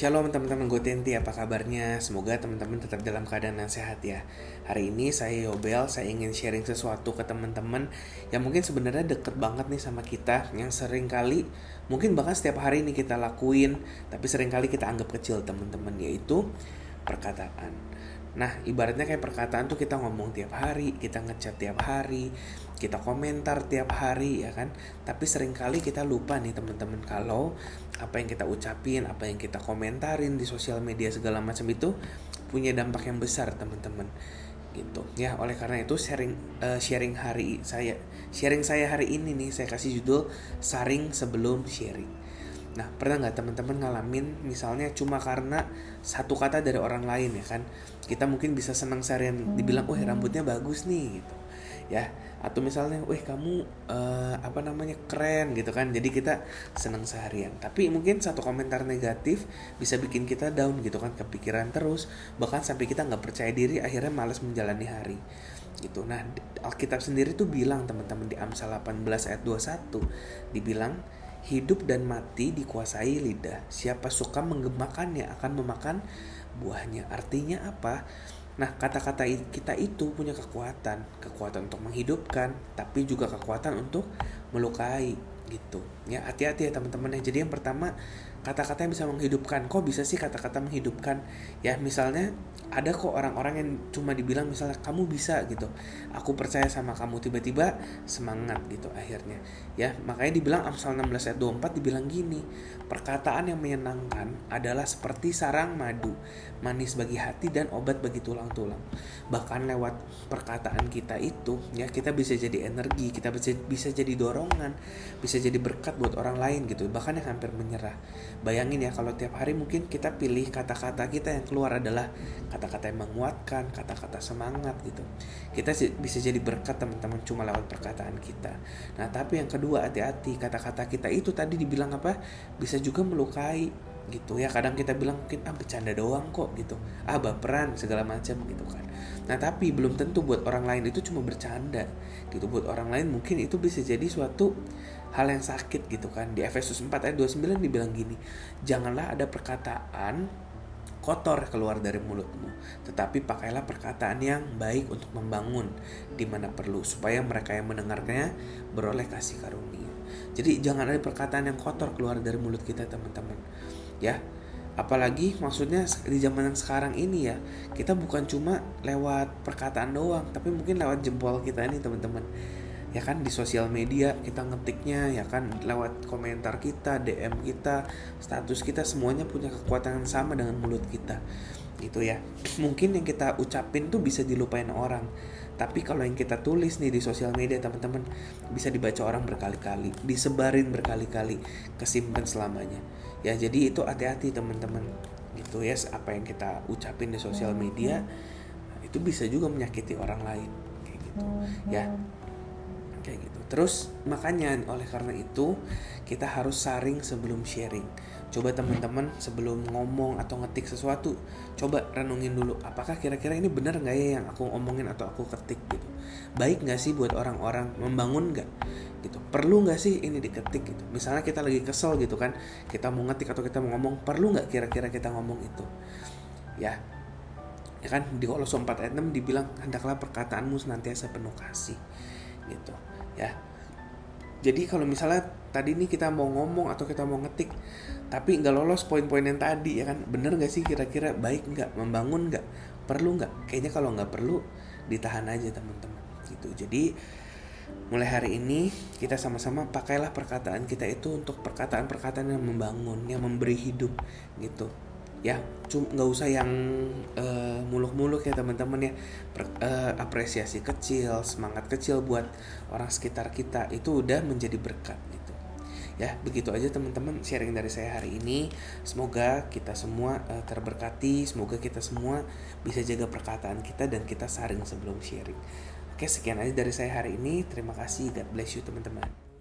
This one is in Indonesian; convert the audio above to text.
Shalom teman-teman Gotenti, apa kabarnya? Semoga teman-teman tetap dalam keadaan yang sehat ya. Hari ini saya Yobel, saya ingin sharing sesuatu ke teman-teman yang mungkin sebenarnya deket banget nih sama kita, yang sering kali, mungkin bahkan setiap hari ini kita lakuin, tapi sering kali kita anggap kecil teman-teman, yaitu perkataan. Nah, ibaratnya kayak perkataan tuh kita ngomong tiap hari, kita ngechat tiap hari, kita komentar tiap hari ya kan. Tapi seringkali kita lupa nih teman-teman kalau apa yang kita ucapin, apa yang kita komentarin di sosial media segala macam itu punya dampak yang besar teman-teman. Gitu. Ya, oleh karena itu sharing saya hari ini nih saya kasih judul saring sebelum sharing. Nah, pernah nggak teman-teman ngalamin misalnya cuma karena satu kata dari orang lain ya kan, kita mungkin bisa senang seharian dibilang, rambutnya bagus nih gitu, ya, atau misalnya, kamu keren gitu kan, jadi kita senang seharian. Tapi mungkin satu komentar negatif bisa bikin kita down gitu kan, kepikiran terus, bahkan sampai kita nggak percaya diri, akhirnya malas menjalani hari gitu. Nah, Alkitab sendiri tuh bilang teman-teman di Amsal 18 ayat 21 dibilang, hidup dan mati dikuasai lidah. Siapa suka menggemakannya akan memakan buahnya. Artinya apa? Nah, kata-kata kita itu punya kekuatan untuk menghidupkan, tapi juga kekuatan untuk melukai gitu. Ya, hati-hati ya teman-teman ya. Jadi yang pertama, kata-kata yang bisa menghidupkan. Kok bisa sih kata-kata menghidupkan? Ya, misalnya ada kok orang-orang yang cuma dibilang misalnya kamu bisa gitu, aku percaya sama kamu, tiba-tiba semangat gitu akhirnya. Ya, makanya dibilang Amsal 16 ayat 24 dibilang gini, perkataan yang menyenangkan adalah seperti sarang madu, manis bagi hati dan obat bagi tulang-tulang. Bahkan lewat perkataan kita itu ya, kita bisa jadi energi, kita bisa jadi dorongan, bisa jadi berkat buat orang lain gitu, bahkan yang hampir menyerah. Bayangin ya kalau tiap hari mungkin kita pilih kata-kata kita yang keluar adalah kata-kata yang menguatkan, kata-kata semangat gitu. Kita bisa jadi berkat teman-teman cuma lewat perkataan kita. Nah, tapi yang kedua, hati-hati, kata-kata kita itu tadi dibilang apa? Bisa juga melukai gitu ya. Kadang kita bilang mungkin bercanda doang kok gitu, baperan segala macam gitu kan. Nah, tapi belum tentu buat orang lain itu cuma bercanda gitu. Buat orang lain mungkin itu bisa jadi suatu hal yang sakit gitu kan. Di Efesus 4 ayat 29 dibilang gini, janganlah ada perkataan kotor keluar dari mulutmu, tetapi pakailah perkataan yang baik untuk membangun di mana perlu, supaya mereka yang mendengarnya beroleh kasih karunia. Jadi jangan ada perkataan yang kotor keluar dari mulut kita teman-teman. Ya, apalagi maksudnya di zaman yang sekarang ini ya, kita bukan cuma lewat perkataan doang, tapi mungkin lewat jempol kita ini teman-teman. Ya kan, di sosial media kita ngetiknya ya kan, lewat komentar kita, DM kita, status kita, semuanya punya kekuatan yang sama dengan mulut kita gitu ya. Mungkin yang kita ucapin tuh bisa dilupain orang, tapi kalau yang kita tulis nih di sosial media teman-teman, bisa dibaca orang berkali-kali, disebarin berkali-kali, kesimpan selamanya ya. Jadi itu hati-hati teman-teman gitu ya. Apa yang kita ucapin di sosial media itu bisa juga menyakiti orang lain kayak gitu ya, kayak gitu. Terus makanya oleh karena itu kita harus saring sebelum sharing. Coba teman-teman sebelum ngomong atau ngetik sesuatu, coba renungin dulu, apakah kira-kira ini benar nggak ya yang aku ngomongin atau aku ketik gitu. Baik nggak sih buat orang-orang, membangun nggak gitu. Perlu nggak sih ini diketik gitu. Misalnya kita lagi kesel gitu kan, kita mau ngetik atau kita mau ngomong, perlu nggak kira-kira kita ngomong itu ya. Ya kan, di Kolose 4 ayat 6 dibilang, hendaklah perkataanmu senantiasa penuh kasih gitu ya. Jadi kalau misalnya tadi nih kita mau ngomong atau kita mau ngetik tapi nggak lolos poin-poin yang tadi ya kan, bener nggak sih kira-kira, baik nggak, membangun nggak, perlu nggak? Kayaknya kalau nggak perlu ditahan aja teman-teman gitu. Jadi mulai hari ini kita sama-sama pakailah perkataan kita itu untuk perkataan-perkataan yang membangun, yang memberi hidup gitu ya. Nggak usah yang muluk-muluk ya teman-teman ya. Apresiasi kecil, semangat kecil buat orang sekitar kita itu udah menjadi berkat gitu ya. Begitu aja teman-teman sharing dari saya hari ini. Semoga kita semua terberkati, semoga kita semua bisa jaga perkataan kita dan kita saring sebelum sharing. Oke, sekian aja dari saya hari ini. Terima kasih, God bless you teman-teman.